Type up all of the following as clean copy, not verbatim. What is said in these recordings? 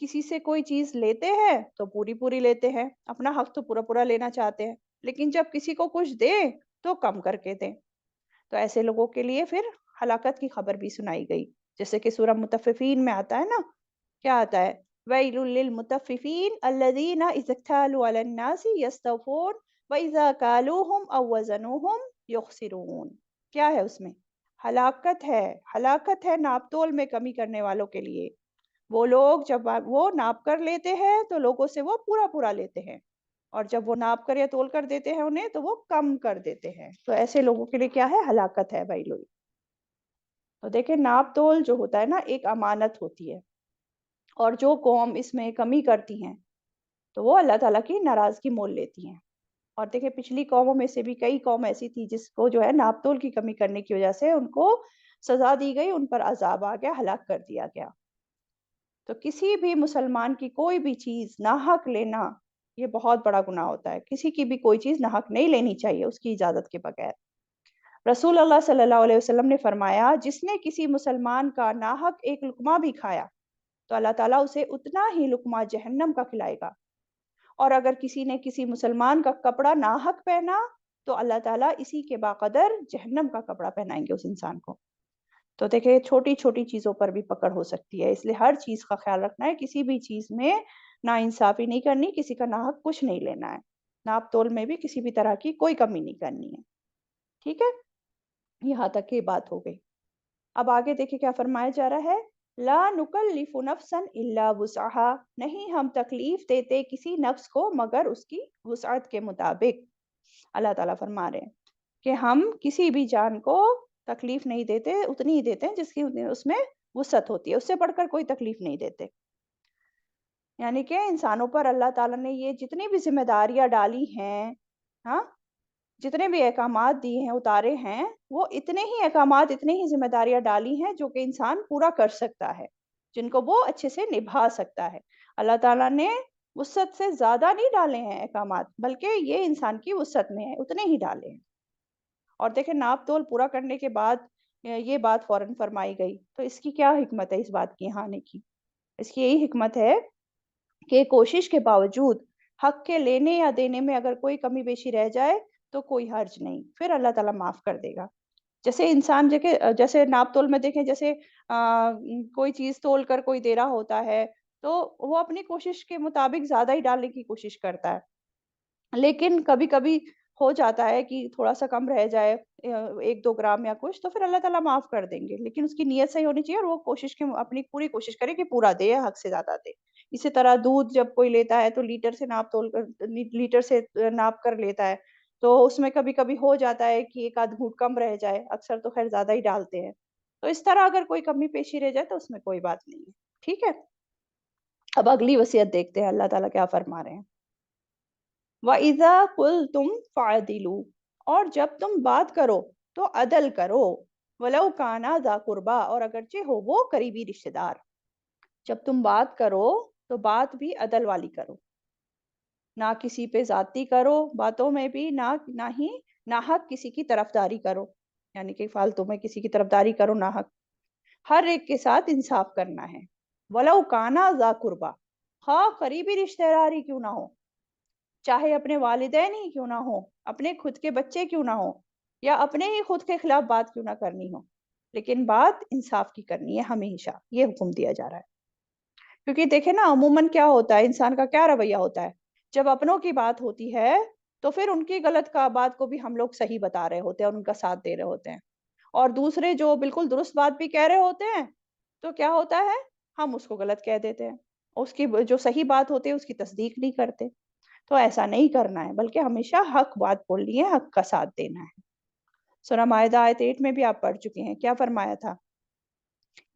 کسی سے کوئی چیز لیتے ہیں تو پوری پوری لیتے ہیں، اپنا حق تو پورا پورا لینا چاہتے ہیں، لیکن جب کسی کو کچھ دیں تو کم کر کے دیں۔ تو ایسے لوگوں کے لیے پھر ہلاکت کی خبر بھی سنائی گئی، جیسے کہ سورہ مطففین میں آتا ہے نا، کیا آتا ہے؟ وَيْلٌ لِّلْمُطَفِّفِينَ الَّذِينَ إِذَا اكْتَالُوا عَلَى النَّاسِ يَسْتَوْفُونَ وَإِذَا كَالُوهُمْ أَو وَّزَنُوهُمْ يُخْسِرُونَ۔ کیا ہے اس میں؟ ہلاکت ہے ناپ تول میں کمی کرنے والوں کے لیے۔ وہ لوگ جب وہ ناپ کر لیتے ہیں تو لوگوں سے وہ پورا پورا لیتے ہیں، اور جب وہ ناپ کر یا تول کر دیتے ہیں انہیں تو وہ کم کر دیتے ہیں۔ تو ایسے لوگوں کے لیے کیا ہے؟ ہلاکت ہے بھائی لوگ۔ تو دیکھیں ناپ تول جو ہوتا ہے نا ایک امانت ہوتی ہے، اور جو قوم اس میں کمی کرتی ہیں تو وہ اللہ تعالیٰ کی ناراضگی مول لیتی ہیں۔ اور دیکھیں پچھلی قوموں میں سے بھی کئی قوم ایسی تھی جس کو جو ہے ناپ تول کی کمی کرنے کی وجہ سے ان کو سزا دی گئی، ان پر عذاب آ گیا، ہلاک کر دیا گیا۔ تو کسی بھی مسلمان کی کوئی بھی چیز ناحق لینا یہ بہت بڑا گناہ ہوتا ہے۔ کسی کی بھی کوئی چیز ناحق نہیں لینی چاہیے اس کی اجازت کے بغیر۔ رسول اللہ صلی اللہ علیہ وسلم نے فرمایا، جس نے کسی مسلمان کا ناحق ایک لقمہ بھی کھایا تو اللہ تعالیٰ اسے اتنا ہی لقمہ جہنم کا کھلائے گا، اور اگر کسی نے کسی مسلمان کا کپڑا ناحق پہنا تو اللہ تعالیٰ اسی کے باقدر جہنم کا کپڑا پہنائیں گے اس انسان کو۔ تو دیکھیں چھوٹی چھوٹی چیزوں پر بھی پکڑ ہو سکتی ہے، اس لیے ہر چیز کا خیال رکھنا ہے، کسی بھی چیز میں نا انصافی نہیں کرنی، کسی کا ناحق کچھ نہیں لینا ہے، ناپ تول میں بھی کسی بھی طرح کی کوئی کمی نہیں کرنی ہے۔ ٹھیک ہے، یہاں تک یہ بات ہو گئی۔ اب آگے دیکھیں کیا فرمایا جا رہا ہے، لا نکلف نفسا الا وسعها، نہیں ہم تکلیف دیتے کسی نفس کو مگر اس کی وسعت کے مطابق۔ اللہ تعالیٰ فرما رہے ہیں کہ ہم کسی بھی جان کو تکلیف نہیں دیتے، اتنی ہی دیتے ہیں جس کی اس میں وسعت ہوتی ہے، اس سے بڑھ کر کوئی تکلیف نہیں دیتے۔ یعنی کہ انسانوں پر اللہ تعالیٰ نے یہ جتنی بھی ذمہ داریاں ڈالی ہیں، ہاں، جتنے بھی احکامات دیے ہیں، اتارے ہیں، وہ اتنے ہی احکامات، اتنے ہی ذمہ داریاں ڈالی ہیں جو کہ انسان پورا کر سکتا ہے، جن کو وہ اچھے سے نبھا سکتا ہے۔ اللہ تعالیٰ نے وسعت سے زیادہ نہیں ڈالے ہیں احکامات، بلکہ یہ انسان کی وسعت میں ہے، اتنے ہی ڈالے ہیں۔ اور دیکھیں ناپ تول پورا کرنے کے بعد یہ بات فوراً فرمائی گئی، تو اس کی کیا حکمت ہے اس بات کی یہاں آنے کی؟ اس کی یہی حکمت ہے کہ کوشش کے باوجود حق کے لینے یا دینے میں اگر کوئی کمی بیشی رہ جائے تو کوئی حرج نہیں، پھر اللہ تعالیٰ معاف کر دے گا۔ جیسے انسان جیسے ناپ تول میں دیکھیں، جیسے کوئی چیز تول کر کوئی دے رہا ہوتا ہے تو وہ اپنی کوشش کے مطابق زیادہ ہی ڈالنے کی کوشش کرتا ہے، لیکن کبھی کبھی ہو جاتا ہے کہ تھوڑا سا کم رہ جائے، 1-2 گرام یا کچھ، تو پھر اللہ تعالیٰ معاف کر دیں گے، لیکن اس کی نیت صحیح ہونی چاہیے اور وہ اپنی پوری کوشش کرے کہ پورا دے یا حق سے زیادہ دے۔ اسی طرح دودھ جب کوئی لیتا ہے تو لیٹر سے ناپ کر لیتا ہے، تو اس میں کبھی کبھی ہو جاتا ہے کہ ایک آدھ گھونٹ کم رہ جائے، اکثر تو خیر زیادہ ہی ڈالتے ہیں، تو اس طرح اگر کوئی کمی پیشی رہ جائے تو اس میں کوئی بات نہیں ہے۔ ٹھیک ہے، اب اگلی وصیت دیکھتے ہیں اللہ تعالیٰ کیا فرما رہے ہیں۔ وَإِذَا قُلْتُمْ فَعْدِلُوا، اور جب تم بات کرو تو عدل کرو، وَلَوْ كَانَ ذَا قُرْبَىٰ، اور اگرچہ ہو وہ قریبی رشتہ دار۔ جب تم بات کرو تو بات بھی عدل والی کرو، نہ کسی پہ زیادتی کرو باتوں میں بھی، نہ ہی ناحق کسی کی طرفداری کرو، یعنی کہ فالتو میں کسی کی طرفداری کرو ناحق، ہر ایک کے ساتھ انصاف کرنا ہے۔ وَلَوْ كَانَ ذَا قُرْبَىٰ، خواہ قریبی رشتہ داری کیوں نہ ہو، چاہے اپنے والدین ہی کیوں نہ ہو، اپنے خود کے بچے کیوں نہ ہو، یا اپنے ہی خود کے خلاف بات کیوں نہ کرنی ہو، لیکن بات انصاف کی کرنی ہے ہمیشہ، یہ حکم دیا جا رہا ہے۔ کیونکہ دیکھیں نا عموماً کیا ہوتا ہے، انسان کا کیا رویہ ہوتا ہے، جب اپنوں کی بات ہوتی ہے تو پھر ان کی غلط کا بات کو بھی ہم لوگ صحیح بتا رہے ہوتے ہیں اور ان کا ساتھ دے رہے ہوتے ہیں، اور دوسرے جو بالکل درست بات بھی کہہ رہے ہوتے ہیں تو کیا ہوتا ہے، ہم اس کو غلط کہہ دیتے ہیں، اس کی جو صحیح بات ہوتی ہے اس کی تصدیق نہیں کرتے۔ تو ایسا نہیں کرنا ہے، بلکہ ہمیشہ حق بات بولنی ہے، حق کا ساتھ دینا ہے۔ سورہ مائدہ آیت 8 میں بھی آپ پڑھ چکے ہیں، کیا فرمایا تھا،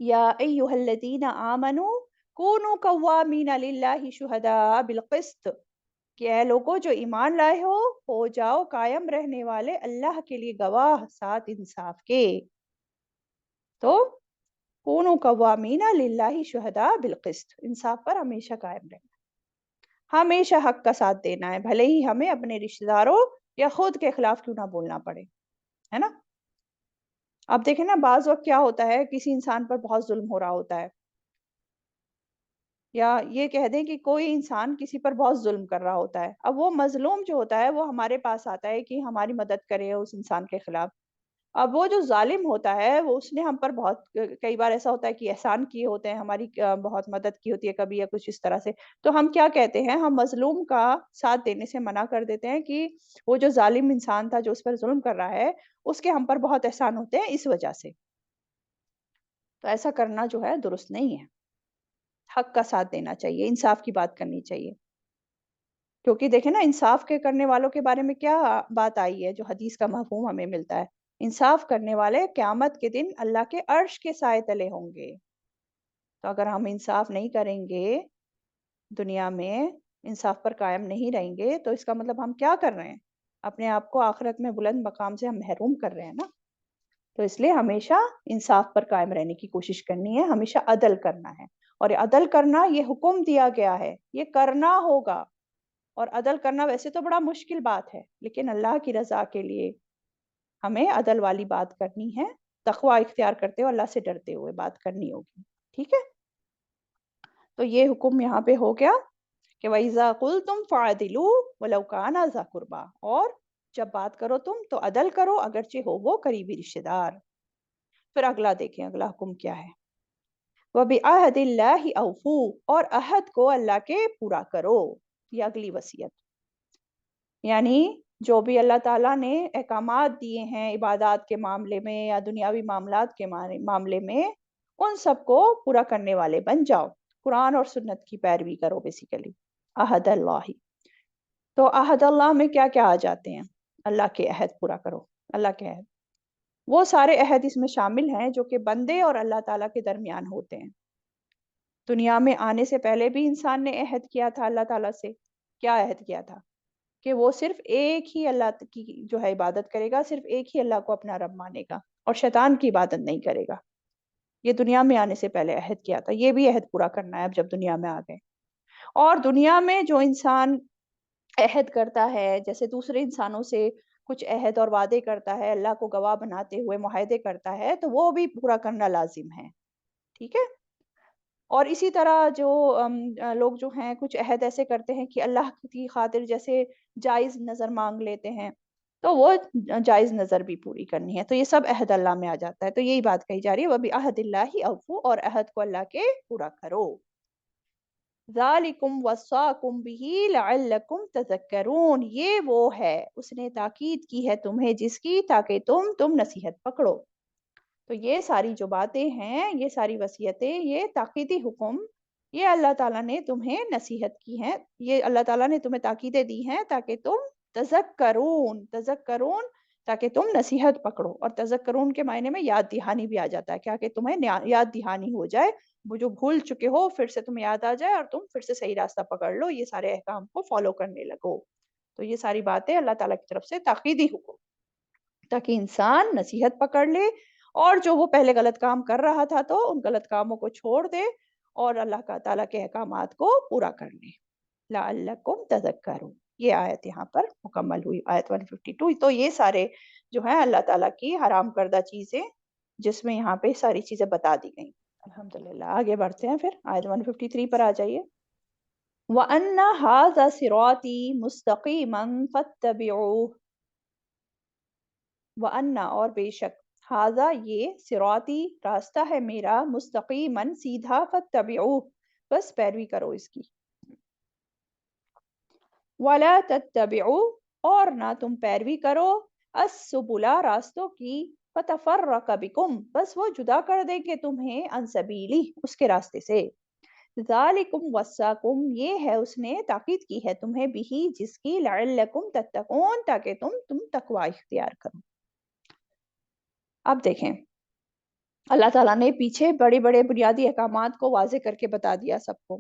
یا ایھا الذین آمنوا کونوا قوامین للہ شہداء بالقسط، کہ اے لوگوں جو ایمان لائے ہو جاؤ قائم رہنے والے اللہ کے لیے گواہ ساتھ انصاف کے۔ تو کونوا قوامین للہ شہداء بالقسط، انصاف پر ہمیشہ قائم رہنا، ہمیشہ حق کا ساتھ دینا ہے، بھلے ہی ہمیں اپنے رشتہ داروں یا خود کے خلاف کیوں نہ بولنا پڑے، ہے نا۔ اب دیکھیں نا بعض وقت کیا ہوتا ہے، کسی انسان پر بہت ظلم ہو رہا ہوتا ہے، یا یہ کہہ دیں کہ کوئی انسان کسی پر بہت ظلم کر رہا ہوتا ہے، اب وہ مظلوم جو ہوتا ہے وہ ہمارے پاس آتا ہے کہ ہماری مدد کرے اس انسان کے خلاف۔ اب وہ جو ظالم ہوتا ہے وہ اس نے ہم پر بہت کئی بار ایسا ہوتا ہے کہ احسان کیے ہوتے ہیں، ہماری بہت مدد کی ہوتی ہے کبھی یا کچھ اس طرح سے، تو ہم کیا کہتے ہیں، ہم مظلوم کا ساتھ دینے سے منع کر دیتے ہیں کہ وہ جو ظالم انسان تھا جو اس پر ظلم کر رہا ہے اس کے ہم پر بہت احسان ہوتے ہیں اس وجہ سے۔ تو ایسا کرنا جو ہے درست نہیں ہے، حق کا ساتھ دینا چاہیے، انصاف کی بات کرنی چاہیے، کیونکہ دیکھیں نا انصاف کے کرنے والوں کے بارے میں کیا بات آئی ہے جو حدیث کا مفہوم ہمیں ملتا ہے، انصاف کرنے والے قیامت کے دن اللہ کے عرش کے سائے تلے ہوں گے۔ تو اگر ہم انصاف نہیں کریں گے دنیا میں، انصاف پر قائم نہیں رہیں گے، تو اس کا مطلب ہم کیا کر رہے ہیں، اپنے آپ کو آخرت میں بلند مقام سے ہم محروم کر رہے ہیں نا۔ تو اس لیے ہمیشہ انصاف پر قائم رہنے کی کوشش کرنی ہے، ہمیشہ عدل کرنا ہے، اور عدل کرنا یہ حکم دیا گیا ہے، یہ کرنا ہوگا۔ اور عدل کرنا ویسے تو بڑا مشکل بات ہے، لیکن اللہ کی رضا کے لیے ہمیں عدل والی بات کرنی ہے، تقوی اختیار کرتے ہوئے، اللہ سے ڈرتے ہوئے بات کرنی ہوگی، ٹھیک ہے؟ تو یہ حکم یہاں پہ ہو گیا کہ وَإِذَا قُلْتُمْ فَعْدِلُوا وَلَوْ كَانَ ذَا قُرْبَىٰ، اور جب بات کرو تم تو عدل کرو اگرچہ ہو وہ قریبی رشتہ دار۔ پھر اگلا دیکھیں اگلا حکم کیا ہے، وَبِعَهْدِ اللَّهِ أَوْفُوا، اور عہد کو اللہ کے پورا کرو، یہ اگلی وصیت۔ یعنی جو بھی اللہ تعالیٰ نے احکامات دیے ہیں عبادات کے معاملے میں یا دنیاوی معاملات کے معاملے میں، ان سب کو پورا کرنے والے بن جاؤ، قرآن اور سنت کی پیروی کرو بیسیکلی۔ عہد اللہ، تو عہد اللہ میں کیا کیا آ جاتے ہیں، اللہ کے عہد پورا کرو، اللہ کے عہد، وہ سارے عہد اس میں شامل ہیں جو کہ بندے اور اللہ تعالیٰ کے درمیان ہوتے ہیں۔ دنیا میں آنے سے پہلے بھی انسان نے عہد کیا تھا اللہ تعالیٰ سے، کیا عہد کیا تھا کہ وہ صرف ایک ہی اللہ کی جو ہے عبادت کرے گا، صرف ایک ہی اللہ کو اپنا رب مانے گا اور شیطان کی عبادت نہیں کرے گا۔ یہ دنیا میں آنے سے پہلے عہد کیا تھا، یہ بھی عہد پورا کرنا ہے اب جب دنیا میں آ گئے۔ اور دنیا میں جو انسان عہد کرتا ہے، جیسے دوسرے انسانوں سے کچھ عہد اور وعدے کرتا ہے، اللہ کو گواہ بناتے ہوئے معاہدے کرتا ہے، تو وہ بھی پورا کرنا لازم ہے، ٹھیک ہے؟ اور اسی طرح جو لوگ جو ہیں کچھ عہد ایسے کرتے ہیں کہ اللہ کی خاطر جیسے جائز نظر مانگ لیتے ہیں، تو وہ جائز نظر بھی پوری کرنی ہے، تو یہ سب عہد اللہ میں آ جاتا ہے، تو یہی بات کہی جا رہی ہے وَبِعَهْدِ اللَّهِ أَوْفُوا، اور عہد کو اللہ کے پورا کرو۔ ذَلِكُمْ وَصَّاكُمْ بِهِ لَعَلَّكُمْ تَذَكَّرُونَ، یہ وہ ہے، اس نے تاکید کی ہے تمہیں جس کی تاکہ تم نصیحت پکڑو۔ تو یہ ساری جو باتیں ہیں، یہ ساری وصیتیں، یہ تاکیدی حکم، یہ اللہ تعالیٰ نے تمہیں نصیحت کی ہیں، یہ اللہ تعالیٰ نے تمہیں تاکیدیں دی ہیں تاکہ تم تذکرون تاکہ تم نصیحت پکڑو، اور تذکرون کے معنی میں یاد دہانی بھی آ جاتا ہے، کیا کہ تمہیں یاد دہانی ہو جائے، وہ جو بھول چکے ہو پھر سے تمہیں یاد آ جائے اور تم پھر سے صحیح راستہ پکڑ لو، یہ سارے احکام کو فالو کرنے لگو۔ تو یہ ساری باتیں اللہ تعالیٰ کی طرف سے تاکیدی حکم، تاکہ انسان نصیحت پکڑ لے، اور جو وہ پہلے غلط کام کر رہا تھا تو ان غلط کاموں کو چھوڑ دے اور اللہ کا تعالیٰ کے احکامات کو پورا کر لے۔ لعلکم تذکرون، یہ آیت یہاں پر مکمل ہوئی، آیت 152۔ تو یہ سارے جو ہیں اللہ تعالیٰ کی حرام کردہ چیزیں جس میں یہاں پہ ساری چیزیں بتا دی گئیں۔ الحمدللہ، آگے بڑھتے ہیں، پھر آیت 153 پر آ جائیے۔ وَأَنَّ هَذَا صِرَاطِي مُسْتَقِيمًا فَاتَّبِعُوهُ، وَأَنَّ اور بے شک، ہاذا یہ، صراطی راستہ ہے میرا، مستقیماً سیدھا، فاتبعوہ بس پیروی کرو اس کی، وَلَا تَتَّبِعُوا اور نہ تم پیروی کرو، السُّبُلَ راستوں کی، فَتَفَرَّقَ بِکُم بس وہ جدا کر دیں گے تمہیں، عن سبیلی اس کے راستے سے۔ ذالکم وصاکم، یہ ہے اس نے تاکید کی ہے تمہیں، بھی جس کی، لعلکم تتقون تاکہ تم تقوی اختیار کرو۔ اب دیکھیں اللہ تعالیٰ نے پیچھے بڑے بڑے بنیادی احکامات کو واضح کر کے بتا دیا سب کو،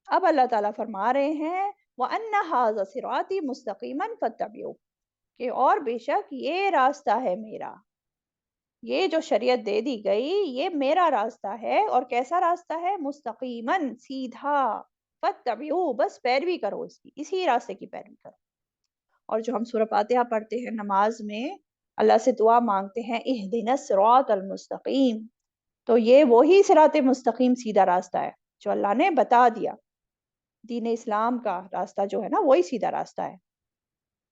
اب اللہ تعالیٰ فرما رہے ہیں وَأَنَّ هَذَا صِرَاطِي مُسْتَقِيمًا فَاتَّبِعُوهُ، کہ اور بے شک یہ راستہ ہے میرا، یہ جو شریعت دے دی گئی یہ میرا راستہ ہے، اور کیسا راستہ ہے، مستقیماً سیدھا، فَاتَّبِعُوهُ بس پیروی کرو اس کی، اسی راستے کی پیروی کرو۔ اور جو ہم سورہ فاتحہ پڑھتے ہیں نماز میں، اللہ سے دعا مانگتے ہیں اہدنا الصراط المستقیم، تو یہ وہی صراط مستقیم سیدھا راستہ ہے، جو اللہ نے بتا دیا. دین اسلام کا راستہ جو ہے نا وہی سیدھا راستہ ہے.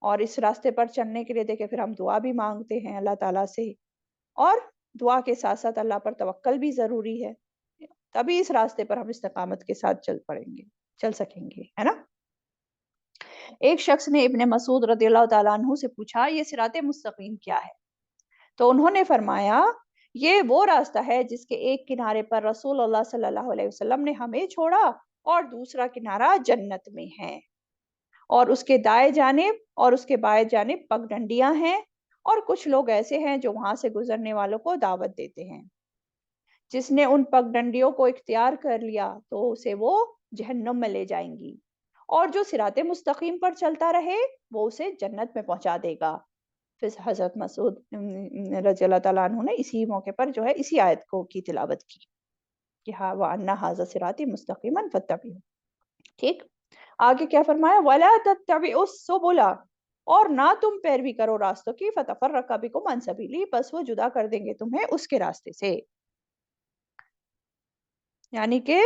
اور اس راستے پر چلنے کے لیے دیکھیں پھر ہم دعا بھی مانگتے ہیں اللہ تعالیٰ سے, اور دعا کے ساتھ ساتھ اللہ پر توکل بھی ضروری ہے, تبھی اس راستے پر ہم استقامت کے ساتھ چل سکیں گے, ہے نا. ایک شخص نے ابن مسعود رضی اللہ تعالیٰ عنہ سے پوچھا یہ صراط مستقیم کیا ہے؟ تو انہوں نے فرمایا یہ وہ راستہ ہے جس کے ایک کنارے پر رسول اللہ صلی اللہ علیہ وسلم نے ہمیں چھوڑا اور دوسرا کنارہ جنت میں ہے, اور اس کے دائیں جانب اور اس کے بائیں جانب پگڈنڈیاں ہیں, اور کچھ لوگ ایسے ہیں جو وہاں سے گزرنے والوں کو دعوت دیتے ہیں. جس نے ان پگڈنڈیوں کو اختیار کر لیا تو اسے وہ جہنم میں لے جائیں گی, اور جو صراط مستقیم پر چلتا رہے وہ اسے جنت میں پہنچا دے گا. پھر حضرت مسعود رضی اللہ تعالیٰ عنہ نے اسی موقع پر جو ہے اسی آیت کی تلاوت کی کہ ہاں وَأَنَّ هَذَا صِرَاطِي مُسْتَقِيمًا فَاتَّبِعُوهُ. ٹھیک, آگے کیا فرمایا؟ وَلَا تَتَّبِعُوا السُّبُلَ, اور نہ تم پیروی کرو راستوں کی, فَتَفَرَّقَ بِكُمْ عَنْ سَبِيلِهِ, بس وہ جدا کر دیں گے تمہیں اس کے راستے سے. یعنی کہ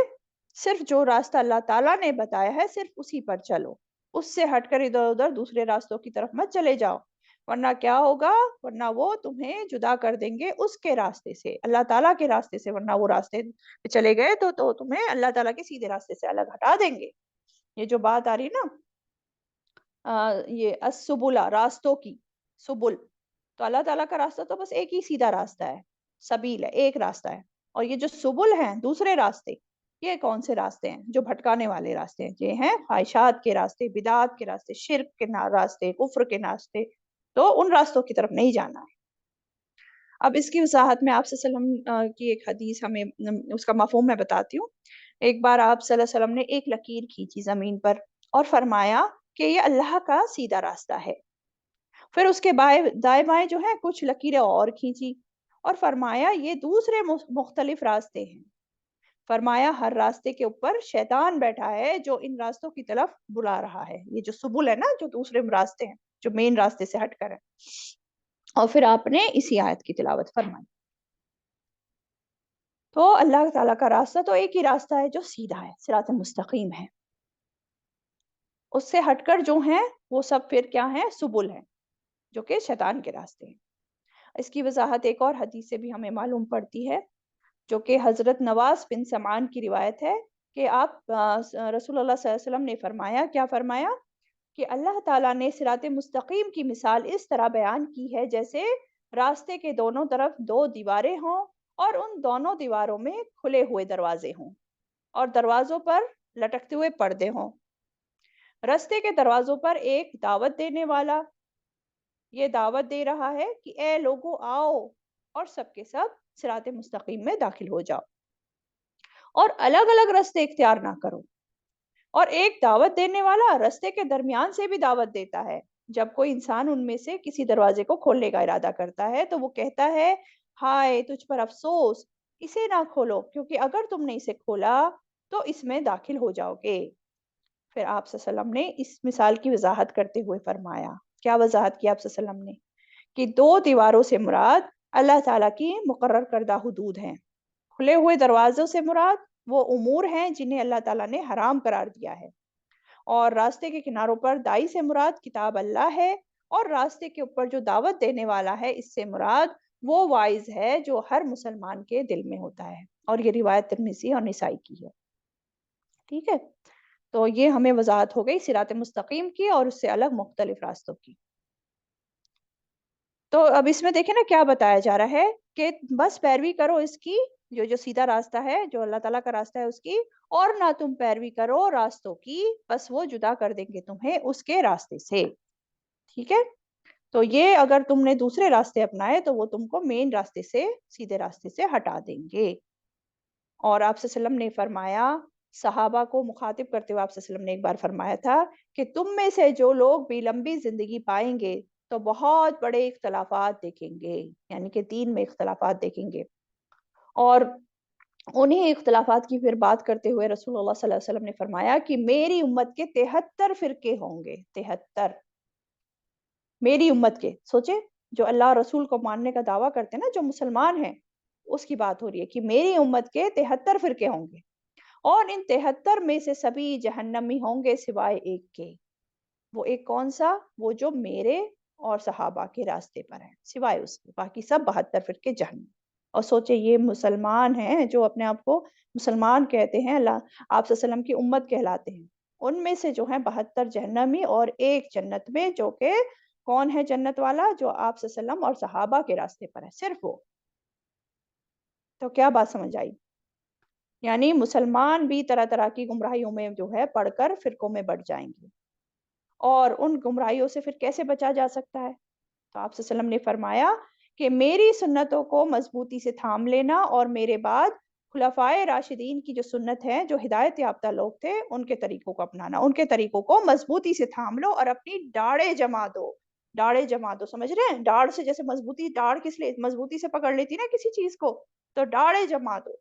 صرف جو راستہ اللہ تعالیٰ نے بتایا ہے صرف اسی پر چلو, اس سے ہٹ کر ادھر ادھر دوسرے راستوں کی طرف مت چلے جاؤ, ورنہ کیا ہوگا, ورنہ وہ تمہیں جدا کر دیں گے اس کے راستے سے, اللہ تعالیٰ کے راستے سے. ورنہ وہ راستے پہ چلے گئے تو تمہیں اللہ تعالیٰ کے سیدھے راستے سے الگ ہٹا دیں گے. یہ جو بات آ رہی نا یہ السبلا, راستوں کی, سبل, تو اللہ تعالیٰ کا راستہ تو بس ایک ہی سیدھا راستہ ہے, سبیل ہے, ایک راستہ ہے. اور یہ جو سبل ہیں دوسرے راستے, یہ کون سے راستے ہیں؟ جو بھٹکانے والے راستے ہیں, یہ ہیں خواہشات کے راستے, بدعات کے راستے, شرک کے راستے, کفر کے راستے. تو ان راستوں کی طرف نہیں جانا ہے. اب اس کی وضاحت میں آپ صلی اللہ علیہ وسلم کی ایک حدیث ہمیں اس کا مفہوم میں بتاتی ہوں. ایک بار آپ صلی اللہ علیہ وسلم نے ایک لکیر کھینچی زمین پر اور فرمایا کہ یہ اللہ کا سیدھا راستہ ہے. پھر اس کے دائیں بائیں جو ہیں کچھ لکیریں اور کھینچی اور فرمایا یہ دوسرے مختلف راستے ہیں. فرمایا ہر راستے کے اوپر شیطان بیٹھا ہے جو ان راستوں کی طرف بلا رہا ہے. یہ جو سبل ہے نا, جو دوسرے راستے ہیں جو مین راستے سے ہٹ کر ہے. اور پھر آپ نے اسی آیت کی تلاوت فرمائی. تو اللہ تعالیٰ کا راستہ تو ایک ہی راستہ ہے جو سیدھا ہے, صراط مستقیم ہے. اس سے ہٹ کر جو ہیں وہ سب پھر کیا ہیں؟ سبل ہیں, جو کہ شیطان کے راستے ہیں. اس کی وضاحت ایک اور حدیث سے بھی ہمیں معلوم پڑتی ہے, جو کہ حضرت نواز بن سمعان کی روایت ہے کہ آپ رسول اللہ صلی اللہ علیہ وسلم نے فرمایا, کیا فرمایا کہ اللہ تعالیٰ نے صراط مستقیم کی مثال اس طرح بیان کی ہے جیسے راستے کے دونوں طرف دو دیواریں ہوں اور ان دونوں دیواروں میں کھلے ہوئے دروازے ہوں اور دروازوں پر لٹکتے ہوئے پردے ہوں. راستے کے دروازوں پر ایک دعوت دینے والا یہ دعوت دے رہا ہے کہ اے لوگوں آؤ اور سب کے سب صراط مستقیم میں داخل ہو جاؤ اور الگ الگ راستے اختیار نہ کرو. اور ایک دعوت دینے والا راستے کے درمیان سے بھی دعوت دیتا ہے. جب کوئی انسان ان میں سے کسی دروازے کو کھولنے کا ارادہ کرتا ہے تو وہ کہتا ہے ہائے تجھ پر افسوس, اسے نہ کھولو کیونکہ اگر تم نے اسے کھولا تو اس میں داخل ہو جاؤ گے. پھر آپ صلی اللہ علیہ وسلم نے اس مثال کی وضاحت کرتے ہوئے فرمایا, کیا وضاحت کی آپ صلی اللہ علیہ وسلم نے, کہ دو دیواروں سے مراد اللہ تعالیٰ کی مقرر کردہ حدود ہیں. کھلے ہوئے دروازوں سے مراد وہ امور ہیں جنہیں اللہ تعالیٰ نے حرام قرار دیا ہے. اور راستے کے کناروں پر دائی سے مراد کتاب اللہ ہے, اور راستے کے اوپر جو دعوت دینے والا ہے اس سے مراد وہ وائز ہے جو ہر مسلمان کے دل میں ہوتا ہے. اور یہ روایت ترمذی اور نسائی کی ہے. ٹھیک ہے, تو یہ ہمیں وضاحت ہو گئی صراط مستقیم کی اور اس سے الگ مختلف راستوں کی. تو اب اس میں دیکھیں نا کیا بتایا جا رہا ہے کہ بس پیروی کرو اس کی, جو سیدھا راستہ ہے جو اللہ تعالیٰ کا راستہ ہے اس کی, اور نہ تم پیروی کرو راستوں کی, بس وہ جدا کر دیں گے تمہیں اس کے راستے سے. ٹھیک ہے, تو یہ اگر تم نے دوسرے راستے اپنائے تو وہ تم کو مین راستے سے, سیدھے راستے سے ہٹا دیں گے. اور آپ صلی اللہ علیہ وسلم نے فرمایا, صحابہ کو مخاطب کرتے ہوئے آپ صلی اللہ علیہ وسلم نے ایک بار فرمایا تھا کہ تم میں سے جو لوگ بھی لمبی زندگی پائیں گے تو بہت بڑے اختلافات دیکھیں گے, یعنی کہ دین میں اختلافات دیکھیں گے. اور انہیں اختلافات کی پھر بات کرتے ہوئے رسول اللہ صلی اللہ علیہ وسلم نے فرمایا کہ میری امت کے 73 فرقے ہوں گے. 73 میری امت کے, سوچے جو اللہ رسول کو ماننے کا دعویٰ کرتے ہیں نا, جو مسلمان ہیں, اس کی بات ہو رہی ہے کہ میری امت کے 73 فرقے ہوں گے. اور ان 73 میں سے سبھی جہنمی ہوں گے سوائے ایک کے۔ وہ ایک کون سا؟ وہ جو میرے اور صحابہ کے راستے پر ہیں، سوائے اس کے باقی سب 72 فرقے جہنم۔ اور سوچے یہ مسلمان ہیں جو اپنے آپ کو مسلمان کہتے ہیں، اللہ آپ صلی اللہ علیہ وسلم کی امت کہلاتے ہیں، ان میں سے جو ہیں 72 جہنمی اور ایک جنت میں، جو کہ کون ہے جنت والا؟ جو آپ صلی اللہ علیہ وسلم اور صحابہ کے راستے پر ہے، صرف وہ۔ تو کیا بات سمجھ آئی؟ یعنی مسلمان بھی طرح طرح کی گمراہیوں میں جو ہے پڑھ کر فرقوں میں بٹ جائیں گے، اور ان گمراہیوں سے پھر کیسے بچا جا سکتا ہے؟ تو آپ صلی اللہ علیہ وسلم نے فرمایا کہ میری سنتوں کو مضبوطی سے تھام لینا، اور میرے بعد خلفائے راشدین کی جو سنت ہے، جو ہدایت یافتہ لوگ تھے، ان کے طریقوں کو اپنانا، ان کے طریقوں کو مضبوطی سے تھام لو اور اپنی ڈاڑیں جما دو۔ ڈاڑیں جما دو، سمجھ رہے ہیں؟ ڈاڑ سے جیسے مضبوطی، ڈاڑ کس لیے مضبوطی سے پکڑ لیتی نا کسی چیز کو، تو ڈاڑیں جما دو۔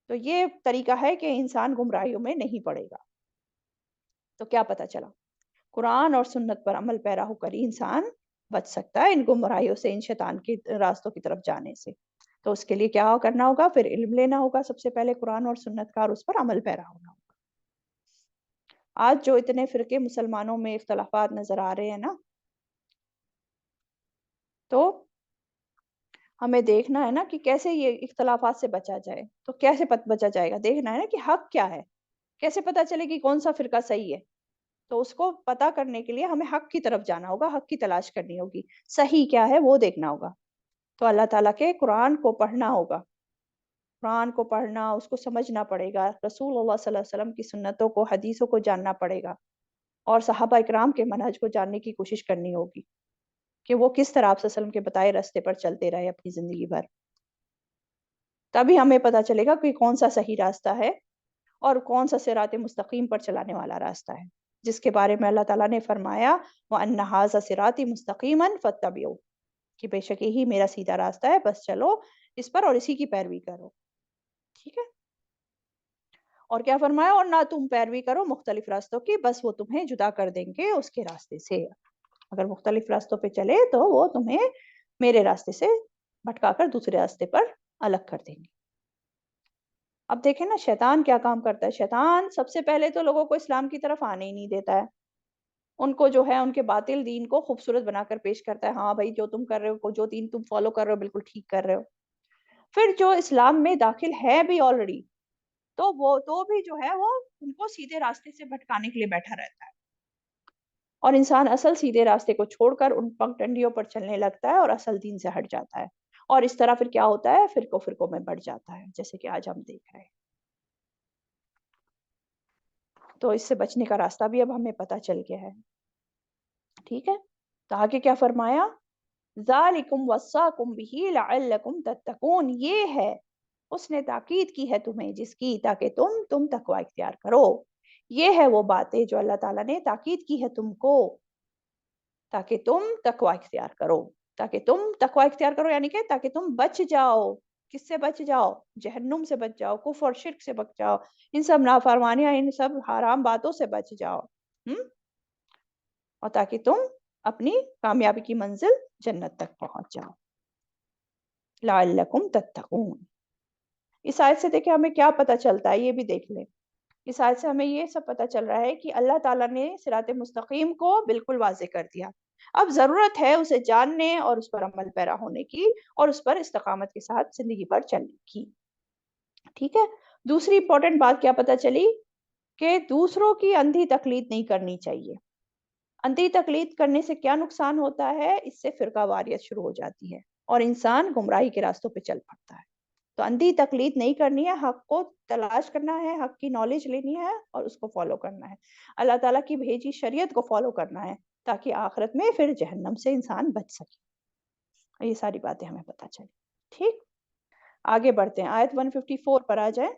تو یہ طریقہ ہے کہ انسان گمراہیوں میں نہیں پڑے گا۔ تو کیا پتا چلا؟ قرآن اور سنت پر عمل پیرا ہو کر ہی انسان بچ سکتا ہے ان گمراہیوں سے، ان شیطان کی راستوں کی طرف جانے سے۔ تو اس کے لیے کیا کرنا ہوگا؟ پھر علم لینا ہوگا سب سے پہلے قرآن اور سنت کا، اور اس پر عمل پیرا ہونا ہوگا۔ آج جو اتنے فرقے مسلمانوں میں اختلافات نظر آ رہے ہیں نا، تو ہمیں دیکھنا ہے نا کہ کیسے یہ اختلافات سے بچا جائے۔ تو کیسے بچا جائے گا؟ دیکھنا ہے نا کہ حق کیا ہے، کیسے پتا چلے کہ کون سا فرقہ صحیح ہے؟ تو اس کو پتا کرنے کے لیے ہمیں حق کی طرف جانا ہوگا، حق کی تلاش کرنی ہوگی، صحیح کیا ہے وہ دیکھنا ہوگا۔ تو اللہ تعالیٰ کے قرآن کو پڑھنا ہوگا، قرآن کو پڑھنا، اس کو سمجھنا پڑے گا، رسول اللہ صلی اللہ علیہ وسلم کی سنتوں کو، حدیثوں کو جاننا پڑے گا، اور صحابہ اکرام کے منہج کو جاننے کی کوشش کرنی ہوگی کہ وہ کس طرح آپ صلی اللہ علیہ وسلم کے بتائے راستے پر چلتے رہے اپنی زندگی بھر۔ تبھی ہمیں پتا چلے گا کہ کون سا صحیح راستہ ہے اور کون سا صراط مستقیم پر چلانے والا راستہ ہے، جس کے بارے میں اللہ تعالیٰ نے فرمایا وَأَنَّ هَذَا صِرَاطِي مُسْتَقِيمًا فَاتَّبِعُوهُ، کہ بے شک یہی میرا سیدھا راستہ ہے، بس چلو اس پر اور اسی کی پیروی کرو۔ ٹھیک ہے؟ اور کیا فرمایا؟ اور نہ تم پیروی کرو مختلف راستوں کی، بس وہ تمہیں جدا کر دیں گے اس کے راستے سے۔ اگر مختلف راستوں پہ چلے تو وہ تمہیں میرے راستے سے بھٹکا کر دوسرے راستے پر الگ کر دیں گے۔ اب دیکھیں نا شیطان کیا کام کرتا ہے۔ شیطان سب سے پہلے تو لوگوں کو اسلام کی طرف آنے ہی نہیں دیتا ہے، ان کو جو ہے ان کے باطل دین کو خوبصورت بنا کر پیش کرتا ہے، ہاں بھائی جو تم کر رہے ہو، جو دین تم فالو کر رہے ہو بالکل ٹھیک کر رہے ہو۔ پھر جو اسلام میں داخل ہے بھی آلریڈی، تو وہ تو بھی جو ہے وہ ان کو سیدھے راستے سے بھٹکانے کے لیے بیٹھا رہتا ہے، اور انسان اصل سیدھے راستے کو چھوڑ کر ان پگڈنڈیوں پر چلنے لگتا ہے اور اصل دین سے ہٹ جاتا ہے، اور اس طرح پھر کیا ہوتا ہے؟ فرقوں فرقوں میں بڑھ جاتا ہے، جیسے کہ آج ہم دیکھ رہے ہیں۔ تو اس سے بچنے کا راستہ بھی اب ہمیں پتہ چل گیا ہے۔ ٹھیک ہے؟ تو آگے کیا فرمایا؟ ذالکم وصاکم بہ لعلکم تتقون، یہ ہے اس نے تاکید کی ہے تمہیں جس کی، تاکہ تم تقوی اختیار کرو۔ یہ ہے وہ باتیں جو اللہ تعالیٰ نے تاکید کی ہے تم کو، تاکہ تم تقوی اختیار کرو۔ تاکہ تم تقوی اختیار کرو یعنی کہ تاکہ تم بچ جاؤ۔ کس سے بچ جاؤ؟ جہنم سے بچ جاؤ، کفر اور شرک سے بچ جاؤ، ان سب نافرمانیاں، ان سب حرام باتوں سے بچ جاؤ، اور تاکہ تم اپنی کامیابی کی منزل جنت تک پہنچ جاؤ۔ لعلکم تتقون۔ اس آیت سے دیکھیں ہمیں کیا پتہ چلتا ہے، یہ بھی دیکھ لیں۔ اس آیت سے ہمیں یہ سب پتہ چل رہا ہے کہ اللہ تعالیٰ نے صراط مستقیم کو بالکل واضح کر دیا، اب ضرورت ہے اسے جاننے اور اس پر عمل پیرا ہونے کی، اور اس پر استقامت کے ساتھ زندگی بھر چلنے کی۔ ٹھیک ہے؟ دوسری امپورٹنٹ بات کیا پتہ چلی؟ کہ دوسروں کی اندھی تقلید نہیں کرنی چاہیے۔ اندھی تقلید کرنے سے کیا نقصان ہوتا ہے؟ اس سے فرقہ واریت شروع ہو جاتی ہے اور انسان گمراہی کے راستوں پہ چل پڑتا ہے۔ تو اندھی تقلید نہیں کرنی ہے، حق کو تلاش کرنا ہے، حق کی نالج لینی ہے اور اس کو فالو کرنا ہے، اللہ تعالیٰ کی بھیجی شریعت کو فالو کرنا ہے، تاکہ آخرت میں پھر جہنم سے انسان بچ سکے۔ یہ ساری باتیں ہمیں پتہ چلی۔ ٹھیک، آگے بڑھتے ہیں، آیت 154 پر آ جائیں۔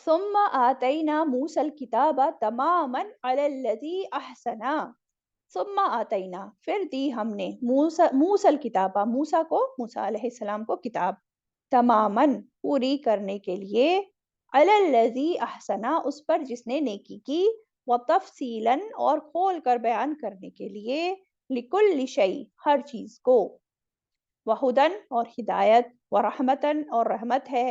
ثم آتینا موسیٰ الکتاب تماما علی الذی احسنا، ثم آتینا پھر دی ہم نے موسیٰ الکتابہ، موسیٰ کو، موسیٰ علیہ السلام کو کتاب، تماماً پوری کرنے کے لیے، علی الذی احسنا اس پر جس نے نیکی کی، وتفصیلاً اور کھول کر بیان کرنے کے لیے، لکل شیء ہر چیز کو، وہدن اور ہدایت، ورحمتاً اور رحمت ہے،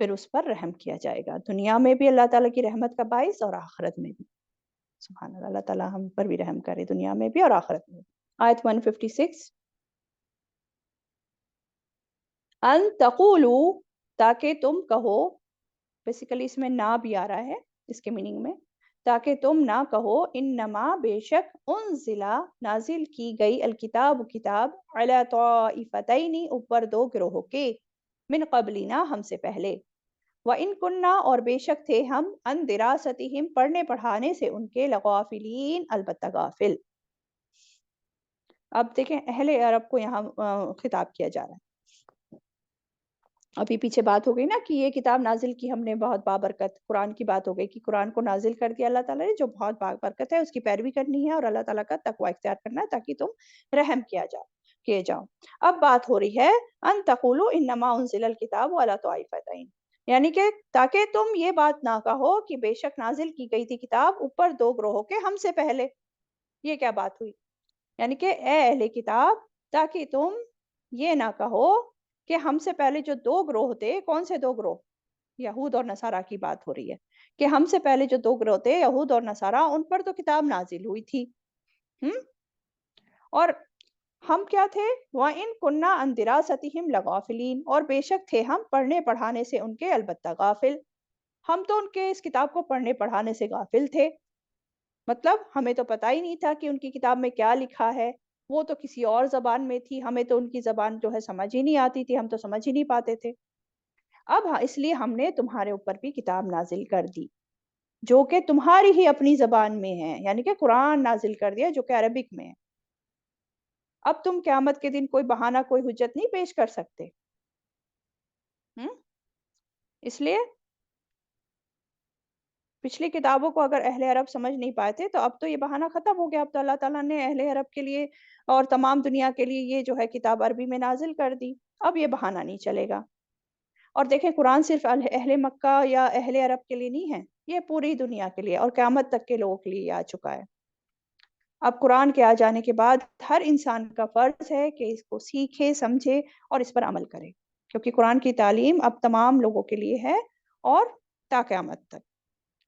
پھر اس پر رحم کیا جائے گا، دنیا میں بھی اللہ تعالیٰ کی رحمت کا باعث اور آخرت میں بھی۔ سبحان اللہ، اللہ تعالیٰ ہم پر بھی رحم کرے دنیا میں بھی اور آخرت میں بھی۔ آیت 156، ان تقولوا، تاکہ تم کہو، بیسیکلی اس میں نہ بھی آ رہا ہے اس کے میننگ میں، تاکہ تم نہ کہو، انما بے شک، انزلہ نازل کی گئی، الکتاب کتاب، علی طائفتین اوپر دو گروہوں کے، من قبلنا ہم سے پہلے، وَإِن كُنَّا اور بے شک تھے ہم، ان دراستہم پڑھنے پڑھانے سے ان کے، لغافلین البتہ غافل۔ اب دیکھیں اہل عرب کو یہاں خطاب کیا جا رہا ہے۔ ابھی پیچھے بات ہو گئی نا کہ یہ کتاب نازل کی ہم نے بہت بابرکت، قرآن کی بات ہو گئی کہ قرآن کو نازل کر دیا اللہ تعالیٰ نے جو بہت بابرکت ہے، اس کی پیروی کرنی ہے اور اللہ تعالیٰ کا تقوی اختیار کرنا ہے تاکہ تم رحم کیے جاؤ۔ اب بات ہو رہی ہے ان تقولوا انما انزل الکتاب علی طائفتین، یعنی کہ تاکہ تم یہ بات نہ کہو کہ بے شک نازل کی گئی تھی کتاب اوپر دو گروہوں کے ہم سے پہلے۔ یہ کیا بات ہوئی؟ یعنی کہ اے اہل کتاب، تاکہ تم یہ نہ کہو کہ ہم سے پہلے جو دو گروہ تھے، کون سے دو گروہ؟ یہود اور نصارہ کی بات ہو رہی ہے کہ ہم سے پہلے جو دو گروہ تھے، یہود اور نصارہ، ان پر تو کتاب نازل ہوئی تھی، اور ہم کیا تھے؟ وَإِن كُنَّا عَن دِرَاسَتِهِمْ لَغَافِلِينَ اور بے شک تھے ہم پڑھنے پڑھانے سے ان کے البتہ غافل۔ ہم تو ان کے اس کتاب کو پڑھنے پڑھانے سے غافل تھے، مطلب ہمیں تو پتہ ہی نہیں تھا کہ ان کی کتاب میں کیا لکھا ہے، وہ تو کسی اور زبان میں تھی، ہمیں تو ان کی زبان جو ہے سمجھ ہی نہیں آتی تھی، ہم تو سمجھ ہی نہیں پاتے تھے۔ اب اس لیے ہم نے تمہارے اوپر بھی کتاب نازل کر دی جو کہ تمہاری ہی اپنی زبان میں ہے، یعنی کہ قرآن نازل کر دیا جو کہ عربک میں ہے۔ اب تم قیامت کے دن کوئی بہانہ، کوئی حجت نہیں پیش کر سکتے۔ اس لیے پچھلی کتابوں کو اگر اہل عرب سمجھ نہیں پائے تھے تو اب تو یہ بہانہ ختم ہو گیا، اب تو اللہ تعالیٰ نے اہل عرب کے لیے اور تمام دنیا کے لیے یہ جو ہے کتاب عربی میں نازل کر دی، اب یہ بہانہ نہیں چلے گا۔ اور دیکھیں قرآن صرف اہل مکہ یا اہل عرب کے لیے نہیں ہے، یہ پوری دنیا کے لیے اور قیامت تک کے لوگوں کے لیے آ چکا ہے۔ اب قرآن کے آ جانے کے بعد ہر انسان کا فرض ہے کہ اس کو سیکھے، سمجھے اور اس پر عمل کرے، کیونکہ قرآن کی تعلیم اب تمام لوگوں کے لیے ہے اور تا قیامت تک۔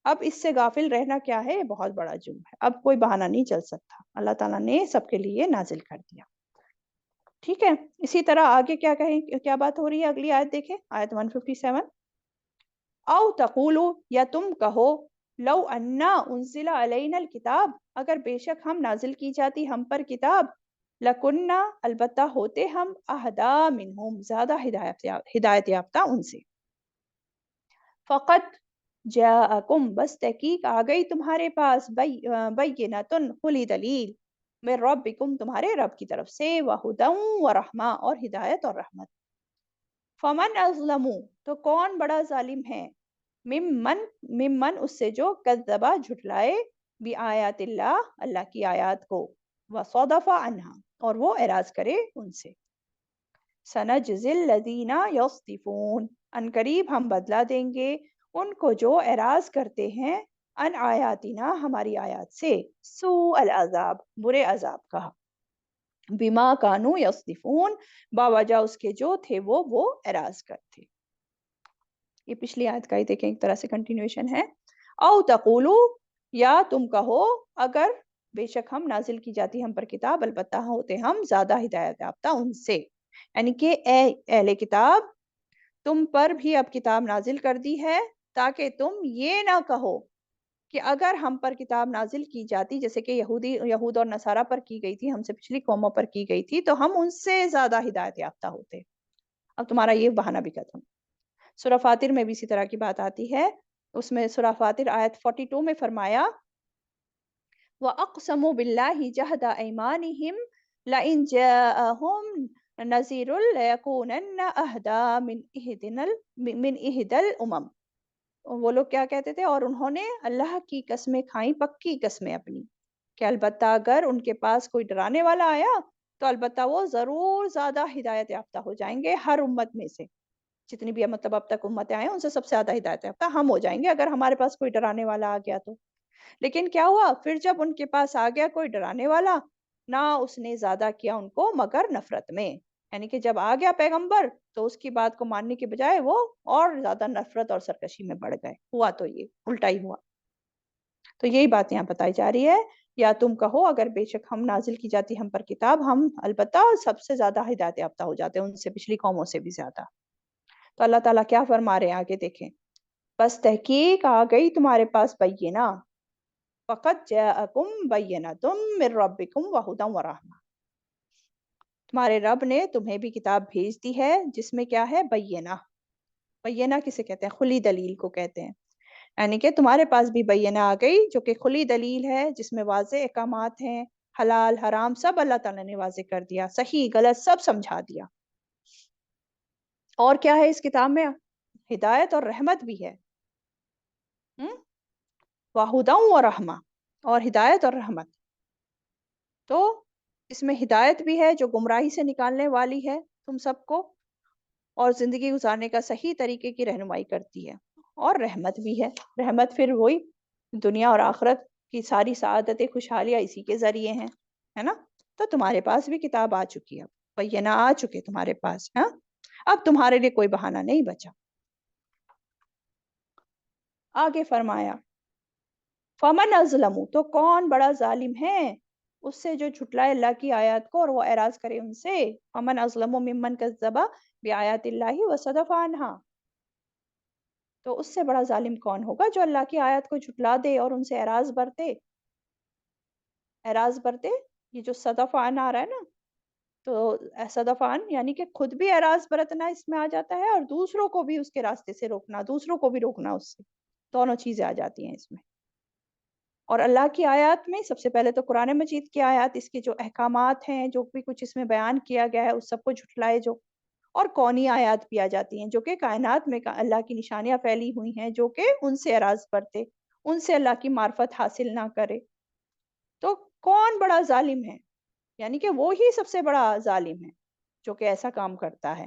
اب اس سے غافل رہنا کیا ہے؟ یہ بہت بڑا جرم ہے، اب کوئی بہانہ نہیں چل سکتا، اللہ تعالیٰ نے سب کے لیے نازل کر دیا۔ ٹھیک ہے، اسی طرح آگے کیا بات ہو رہی ہے؟ اگلی آیت دیکھیں، آیت 157، او تقولو یا تم کہو، لو انا انزل علینا الکتاب اگر بے شک ہم نازل کی جاتی ہم پر کتاب، لکنہ البتہ ہوتے ہم، اہدا منہم زیادہ ہدایت یافتہ ان سے، فقط جاءکم بس تحقیق آ گئی تمہارے پاس، بینۃ کھلی دلیل، من ربکم تمہارے رب کی طرف سے، وہدی ورحمہ اور ہدایت اور رحمت، فمن اظلم تو کون بڑا ظالم ہے، ممن اس سے جو کذبا جھٹلائے، بآیات اللہ اللہ کی آیات کو، وصدف عنہا اور وہ اعراض کرے ان سے، سنجزی الذین یصدفون ان قریب ہم بدلہ دیں گے ان کو جو اعراض کرتے ہیں، ان آیاتنا ہماری آیات سے، سوء العذاب برے عذاب کا، بما کانوا یصدفون باوجہ اس کے جو تھے وہ اعراض کرتے۔ یہ پچھلی آیت کا ہی دیکھیں ایک طرح سے کنٹینیوشن ہے، او تقولو یا تم کہو، اگر بے شک ہم نازل کی جاتی ہم پر کتاب البتہ ہوتے ہم زیادہ ہدایت یافتہ ان سے، یعنی کہ اے اہل کتاب تم پر بھی اب کتاب نازل کر دی ہے تاکہ تم یہ نہ کہو کہ اگر ہم پر کتاب نازل کی جاتی جیسے کہ یہود اور نصارہ پر کی گئی تھی، ہم سے پچھلی قوموں پر کی گئی تھی، تو ہم ان سے زیادہ ہدایت یافتہ ہوتے۔ اب تمہارا یہ بہانہ بھی ختم۔ سورہ فاطر میں بھی اسی طرح کی بات آتی ہے، اس میں سورہ فاطر آیت 42 میں فرمایا، وَأَقْسَمُوا بِاللَّهِ جَهْدَ أَيْمَانِهِمْ لَئِنْ جَاءَهُمْ نَذِيرٌ لَيَكُونَنَّ أَهْدَىٰ مِنْ إِحْدَى الْأُمَمِ، وہ لوگ کیا کہتے تھے، اور انہوں نے اللہ کی قسمیں کھائیں، پکی قسمیں اپنی، کہ البتہ اگر ان کے پاس کوئی ڈرانے والا آیا تو البتہ وہ ضرور زیادہ ہدایت یافتہ ہو جائیں گے، ہر امت میں سے جتنی بھی مطلب اب تک امتیں آئیں ان سے سب سے زیادہ ہدایت یافتہ ہم ہو جائیں گے اگر ہمارے پاس کوئی ڈرانے والا آ گیا تو۔ لیکن کیا ہوا پھر جب ان کے پاس آ گیا کوئی ڈرانے والا، نہ اس نے زیادہ کیا ان کو مگر نفرت میں، یعنی کہ جب آ گیا پیغمبر تو اس کی بات کو ماننے کے بجائے وہ اور زیادہ نفرت اور سرکشی میں بڑھ گئے. ہوا تو یہ الٹا ہی ہوا. تو یہی بات یہاں بتائی جا رہی ہے. یا تم کہو اگر بے شک ہم نازل کی جاتی ہم پر کتاب، ہم البتہ سب سے زیادہ ہدایت یافتہ ہو جاتے ہیں ان سے، پچھلی قوموں سے بھی زیادہ. تو اللہ تعالیٰ کیا فرما رہے ہیں آگے دیکھیں. بس تحقیق آ گئی تمہارے پاس بینہ، فقط جاءکم بینۃ من ربکم وہدی ورحمہ. تمہارے رب نے تمہیں بھی کتاب بھیج دی ہے جس میں کیا ہے؟ بینہ. بینہ کسے کہتے ہیں؟ کھلی دلیل کو کہتے ہیں. یعنی کہ تمہارے پاس بھی بینہ آ گئی جو کہ کھلی دلیل ہے، جس میں واضح احکامات ہیں، حلال حرام سب اللہ تعالیٰ نے واضح کر دیا، صحیح غلط سب سمجھا دیا. اور کیا ہے اس کتاب میں؟ ہدایت اور رحمت بھی ہے. وَہُدًى وَرَحْمَةً، اور ہدایت اور رحمت. تو اس میں ہدایت بھی ہے جو گمراہی سے نکالنے والی ہے تم سب کو، اور زندگی گزارنے کا صحیح طریقے کی رہنمائی کرتی ہے. اور رحمت بھی ہے. رحمت پھر وہی دنیا اور آخرت کی ساری سعادتیں خوشحالیاں اسی کے ذریعے ہیں، ہے نا. تو تمہارے پاس بھی کتاب آ چکی ہے، بینہ آ چکے تمہارے پاس. ہاں، اب تمہارے لیے کوئی بہانہ نہیں بچا. آگے فرمایا فمن اظلم، تو کون بڑا ظالم ہے اس سے جو جھٹلائے اللہ کی آیات کو اور وہ اعراض کرے ان سے. فمن اظلم ممن کذب بآیات اللہ وصدف عنہا، تو اس سے بڑا ظالم کون ہوگا جو اللہ کی آیات کو جھٹلا دے اور ان سے اعراض برتے. اعراض برتے، یہ جو صدف عن آ رہا ہے نا، تو صدف عن یعنی کہ خود بھی اعراض برتنا اس میں آ جاتا ہے، اور دوسروں کو بھی اس کے راستے سے روکنا، دوسروں کو بھی روکنا اس سے. دونوں چیزیں آ جاتی ہیں اس میں. اور اللہ کی آیات میں سب سے پہلے تو قرآن مجید کی آیات، اس کے جو احکامات ہیں، جو بھی کچھ اس میں بیان کیا گیا ہے اس سب کو جھٹلائے جو. اور کونی آیات بھی آ جاتی ہیں جو کہ کائنات میں اللہ کی نشانیاں پھیلی ہوئی ہیں، جو کہ ان سے اعراض برتے، ان سے اللہ کی معرفت حاصل نہ کرے. تو کون بڑا ظالم ہے؟ یعنی کہ وہی سب سے بڑا ظالم ہے جو کہ ایسا کام کرتا ہے،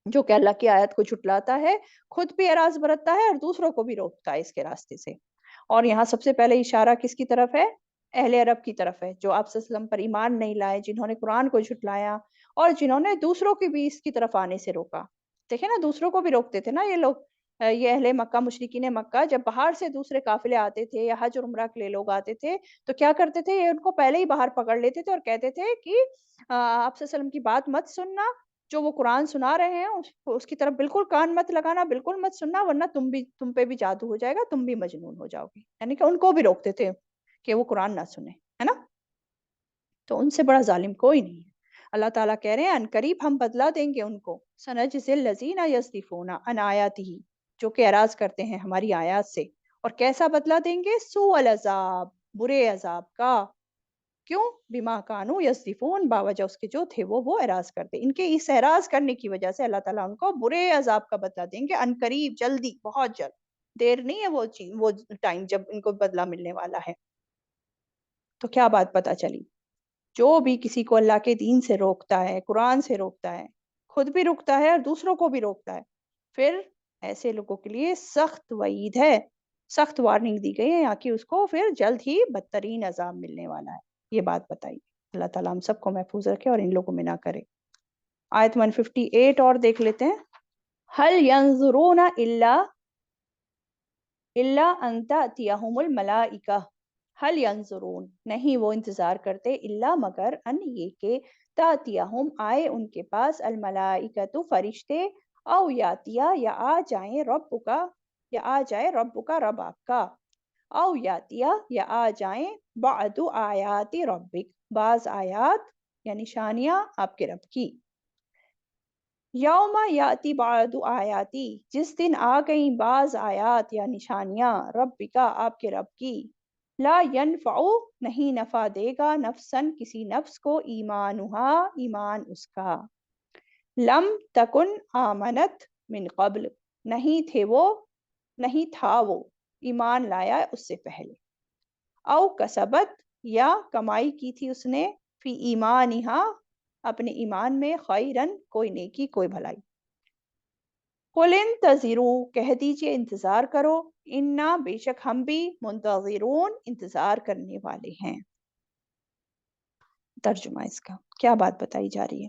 جو کہ اللہ کی آیت کو جھٹلاتا ہے، خود بھی اعراض برتتا ہے اور دوسروں کو بھی روکتا ہے اس کے راستے سے. اور یہاں سب سے پہلے اشارہ کس کی طرف ہے؟ اہل عرب کی طرف ہے، جو آپ صلی اللہ علیہ وسلم پر ایمان نہیں لائے، جنہوں نے قرآن کو جھٹلایا اور جنہوں نے دوسروں کی بھی اس کی طرف آنے سے روکا. دیکھیں نا، دوسروں کو بھی روکتے تھے نا یہ لوگ. یہ اہل مکہ، مشرکین مکہ، جب باہر سے دوسرے قافلے آتے تھے یا حج اور عمرہ کے لیے لوگ آتے تھے تو کیا کرتے تھے؟ یہ ان کو پہلے ہی باہر پکڑ لیتے تھے اور کہتے تھے کہ آپ صلی اللہ علیہ وسلم کی بات مت سننا، جو وہ قرآن سنا رہے ہیں اس کی طرف بالکل کان مت لگانا، بالکل مت سننا، ورنہ تم پہ بھی جادو ہو جائے گا، تم بھی مجنون ہو جاؤ گے. یعنی کہ ان کو بھی روکتے تھے کہ وہ قرآن نہ سنیں، ہے نا. تو ان سے بڑا ظالم کوئی نہیں ہے. اللہ تعالیٰ کہہ رہے ہیں ان قریب ہم بدلا دیں گے ان کو. سنجزی الذین یصدفون عن آیاتہ، جو کہ اعراض کرتے ہیں ہماری آیات سے. اور کیسا بدلا دیں گے؟ سوء العذاب، برے عذاب کا. کیوں؟ بما کانوا یصدفون، باوجہ اس کے جو تھے وہ اعراض کرتے. ان کے اس اعراض کرنے کی وجہ سے اللہ تعالیٰ ان کو برے عذاب کا بدلہ دیں گے ان قریب، جلدی، بہت جلد. دیر نہیں ہے وہ ٹائم جب ان کو بدلہ ملنے والا ہے. تو کیا بات پتہ چلی؟ جو بھی کسی کو اللہ کے دین سے روکتا ہے، قرآن سے روکتا ہے، خود بھی روکتا ہے اور دوسروں کو بھی روکتا ہے، پھر ایسے لوگوں کے لیے سخت وعید ہے، سخت وارننگ دی گئی ہے یہاں کی، اس کو پھر جلد ہی بدترین عذاب ملنے والا ہے. یہ بات بتائی. اللہ تعالیٰ ہم سب کو محفوظ رکھے اور ان لوگوں میں نہ کرے. آیت 158 اور دیکھ لیتے ہیں. هل ينظرون الا ان تأتيهم الملائکہ. حل ینظرون، نہیں وہ انتظار کرتے، الا مگر، ان یہ کہ، تاتیہم آئے ان کے پاس، الملائکۃ فرشتے، او یاتیا یا آ جائیں، ربک یا آ جائے، ربک رب آپ کا، او یاتیا یا آ جائیں، بعد آیات ربک بعض آیات یا نشانیاں آپ کے رب کی. یوم یاتی بعد آیاتی، جس دن آ گئیں بعض آیات یا نشانیاں، ربکا آپ کے رب کی، لا ینفع نہیں نفع دے گا، نفسن کسی نفس کو، ایمانہا ایمان اس کا، لم تکن آمنت من قبل نہیں تھا وہ ایمان لایا اس سے پہلے، او کسبت یا کمائی کی تھی اس نے، فی ایمانہا اپنے ایمان میں، خیرن کوئی نیکی، کوئی بھلائی. قل انتظروا کہہ دیجئے انتظار کرو، انا بے شک ہم بھی، منتظرون انتظار کرنے والے ہیں. ترجمہ اس کا کیا بات بتائی جا رہی ہے؟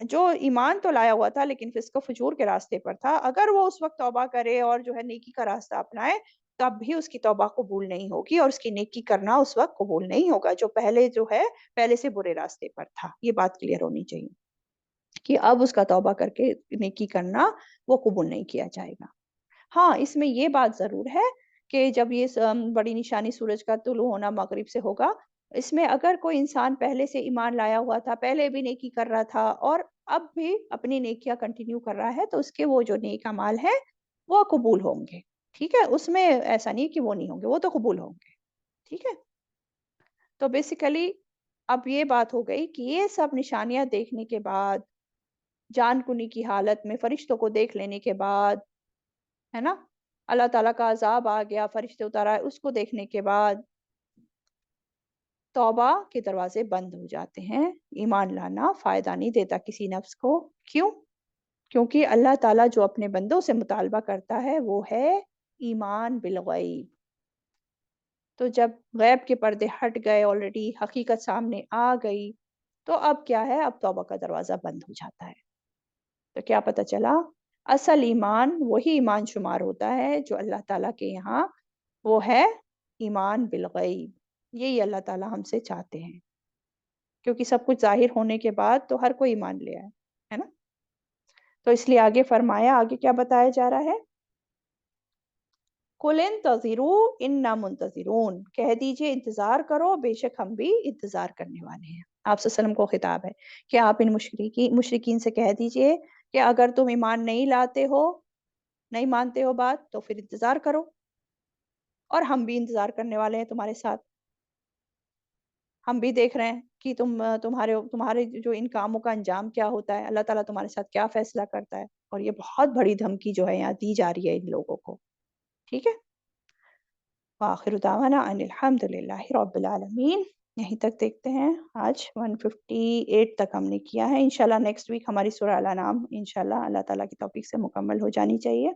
جو ایمان تو لایا ہوا تھا لیکن فسق و فجور کے راستے پر تھا، اگر وہ اس وقت توبہ کرے اور جو ہے نیکی کا راستہ اپنائے، تب بھی اس کی توبہ قبول نہیں ہوگی اور اس کی نیکی کرنا اس وقت قبول نہیں ہوگا، جو ہے پہلے سے برے راستے پر تھا۔ یہ بات کلیئر ہونی چاہیے کہ اب اس کا توبہ کر کے نیکی کرنا وہ قبول نہیں کیا جائے گا۔ ہاں، اس میں یہ بات ضرور ہے کہ جب یہ بڑی نشانی سورج کا طلوع ہونا مغرب سے ہوگا، اس میں اگر کوئی انسان پہلے سے ایمان لایا ہوا تھا، پہلے بھی نیکی کر رہا تھا اور اب بھی اپنی نیکیاں کنٹینیو کر رہا ہے، تو اس کے وہ جو نیک اعمال ہیں وہ قبول ہوں گے۔ ٹھیک ہے؟ اس میں ایسا نہیں کہ وہ نہیں ہوں گے، وہ تو قبول ہوں گے۔ ٹھیک ہے؟ تو بیسیکلی اب یہ بات ہو گئی کہ یہ سب نشانیاں دیکھنے کے بعد، جان کنی کی حالت میں فرشتوں کو دیکھ لینے کے بعد، ہے نا، اللہ تعالیٰ کا عذاب آ گیا، فرشتے اتر آئے، اس کو دیکھنے کے بعد توبہ کے دروازے بند ہو جاتے ہیں۔ ایمان لانا فائدہ نہیں دیتا کسی نفس کو۔ کیوں؟ کیونکہ اللہ تعالیٰ جو اپنے بندوں سے مطالبہ کرتا ہے وہ ہے ایمان بالغیب۔ تو جب غیب کے پردے ہٹ گئے، آلریڈی حقیقت سامنے آ گئی، تو اب کیا ہے؟ اب توبہ کا دروازہ بند ہو جاتا ہے۔ تو کیا پتہ چلا؟ اصل ایمان وہی ایمان شمار ہوتا ہے جو اللہ تعالیٰ کے یہاں وہ ہے ایمان بالغیب۔ یہی اللہ تعالیٰ ہم سے چاہتے ہیں، کیونکہ سب کچھ ظاہر ہونے کے بعد تو ہر کوئی ایمان لے آئے، ہے نا؟ تو اس لیے آگے فرمایا، آگے کیا بتایا جا رہا ہے؟ قُلِ انتظروا انا منتظرون، کہہ دیجئے انتظار کرو، بے شک ہم بھی انتظار کرنے والے ہیں۔ آپ صلی اللہ علیہ وسلم کو خطاب ہے کہ آپ ان مشرکین سے کہہ دیجئے کہ اگر تم ایمان نہیں لاتے ہو، نہیں مانتے ہو بات، تو پھر انتظار کرو، اور ہم بھی انتظار کرنے والے ہیں تمہارے ساتھ۔ ہم بھی دیکھ رہے ہیں کہ تمہارے جو ان کاموں کا انجام کیا ہوتا ہے، اللہ تعالیٰ تمہارے ساتھ کیا فیصلہ کرتا ہے، اور یہ بہت بڑی دھمکی جو ہے یہاں دی جا رہی ہے ان لوگوں کو۔ ٹھیک ہے؟ وآخر دعوانا ان الحمد للہ رب العالمین۔ یہیں تک دیکھتے ہیں، آج 158 تک ہم نے کیا ہے۔ انشاءاللہ نیکسٹ ویک ہماری سورہ الانعام انشاءاللہ اللہ تعالیٰ کی توفیق سے مکمل ہو جانی چاہیے۔